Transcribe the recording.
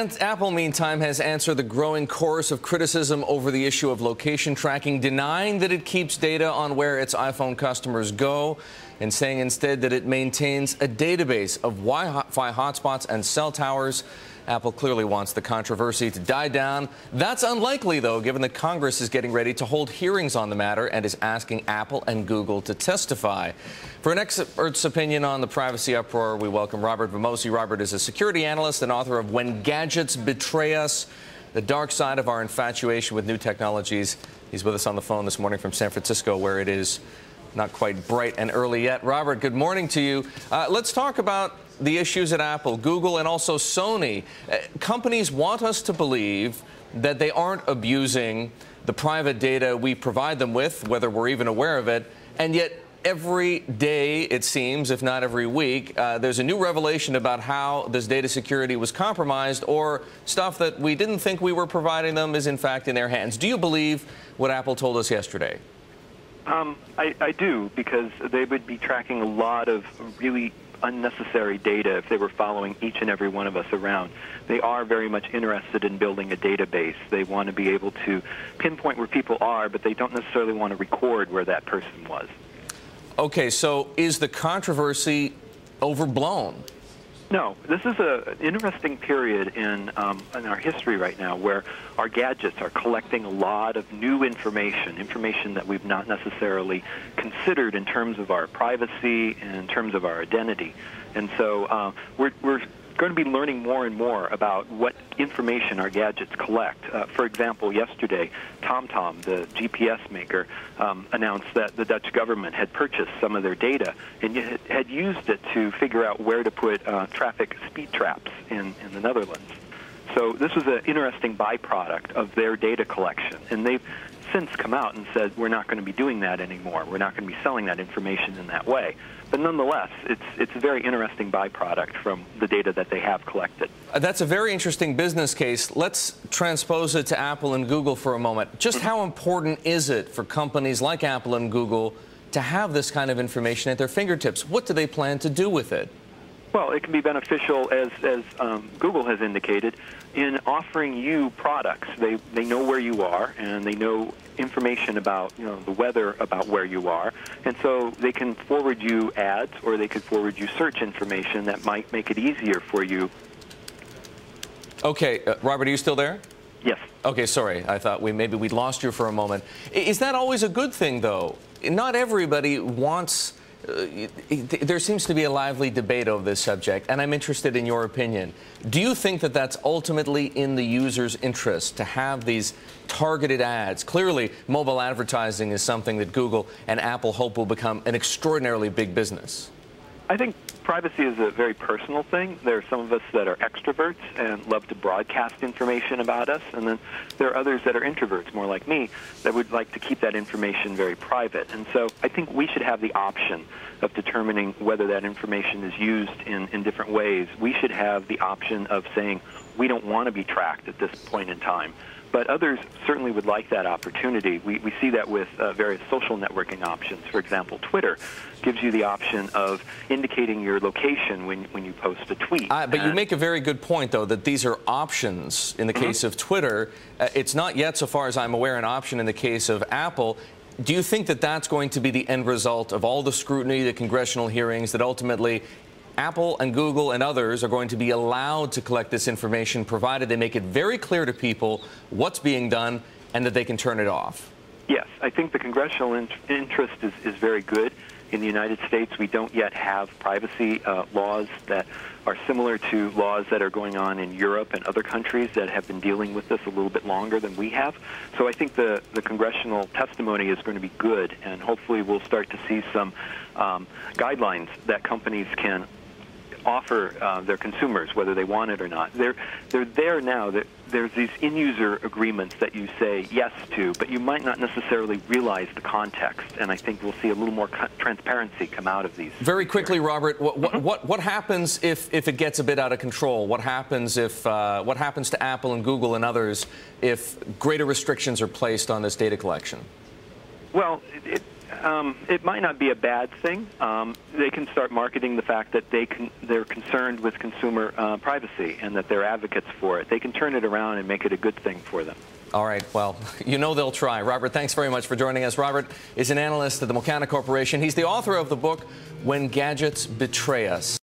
And Apple, meantime, has answered the growing chorus of criticism over the issue of location tracking, denying that it keeps data on where its iPhone customers go and saying instead that it maintains a database of Wi-Fi hotspots and cell towers. Apple clearly wants the controversy to die down. That's unlikely, though, given that Congress is getting ready to hold hearings on the matter and is asking Apple and Google to testify. For an expert's opinion on the privacy uproar, we welcome Robert Vamosi. Robert is a security analyst and author of When Gadgets Betray Us, The Dark Side of Our Infatuation with New Technologies. He's with us on the phone this morning from San Francisco, where it is not quite bright and early yet. Robert, good morning to you. Let's talk about the issues at Apple, Google, and also Sony. Companies want us to believe that they aren't abusing the private data we provide them with, whether we're even aware of it, and yet every day, it seems, if not every week, there's a new revelation about how this data security was compromised, or stuff that we didn't think we were providing them is in fact in their hands. Do you believe what Apple told us yesterday? I do, because they would be tracking a lot of really unnecessary data if they were following each and every one of us around. They are very much interested in building a database. They want to be able to pinpoint where people are, but they don't necessarily want to record where that person was. Okay, so is the controversy overblown? No, this is an interesting period in our history right now, where our gadgets are collecting a lot of new information that we've not necessarily considered in terms of our privacy and in terms of our identity. And so we're going to be learning more and more about what information our gadgets collect. For example, yesterday, TomTom, the GPS maker, announced that the Dutch government had purchased some of their data and had used it to figure out where to put traffic speed traps in the Netherlands. So this was an interesting byproduct of their data collection, and they've since come out and said, we're not going to be doing that anymore. We're not going to be selling that information in that way. But nonetheless, it's a very interesting byproduct from the data that they have collected. That's a very interesting business case. Let's transpose it to Apple and Google for a moment. Just how important is it for companies like Apple and Google to have this kind of information at their fingertips? What do they plan to do with it? Well, it can be beneficial, as Google has indicated, in offering you products. They know where you are, and they know information about the weather about where you are, and so they can forward you ads, or they could forward you search information that might make it easier for you. Okay, Robert, are you still there? Yes. Okay, sorry. I thought maybe we'd lost you for a moment. Is that always a good thing, though? Not everybody wants. There seems to be a lively debate over this subject, and I'm interested in your opinion. Do you think that that's ultimately in the user's interest to have these targeted ads? Clearly, mobile advertising is something that Google and Apple hope will become an extraordinarily big business. I think privacy is a very personal thing. There are some of us that are extroverts and love to broadcast information about us, and then there are others that are introverts, more like me, that would like to keep that information very private. And so I think we should have the option of determining whether that information is used in different ways. We should have the option of saying we don't want to be tracked at this point in time. But others certainly would like that opportunity. We see that with various social networking options. For example, Twitter gives you the option of indicating your location when you post a tweet. But you make a very good point, though, that these are options in the case of Twitter. It's not yet, so far as I'm aware, an option in the case of Apple. Do you think that that's going to be the end result of all the scrutiny, the congressional hearings, that ultimately Apple and Google and others are going to be allowed to collect this information, provided they make it very clear to people what's being done and that they can turn it off? Yes, I think the congressional interest is very good. In the United States, we don't yet have privacy laws that are similar to laws that are going on in Europe and other countries that have been dealing with this a little bit longer than we have. So I think the congressional testimony is going to be good, and hopefully we'll start to see some guidelines that companies can offer their consumers, whether they want it or not. They're there now. There's these in-user agreements that you say yes to, but you might not necessarily realize the context, and I think we'll see a little more transparency come out of these. Very quickly, Robert, what happens if it gets a bit out of control? What happens if what happens to Apple and Google and others if greater restrictions are placed on this data collection? Well, it might not be a bad thing. They can start marketing the fact that they're concerned with consumer privacy and that they're advocates for it. They can turn it around and make it a good thing for them. All right. Well, you know they'll try. Robert, thanks very much for joining us. Robert is an analyst at the Mocana Corporation. He's the author of the book, When Gadgets Betray Us.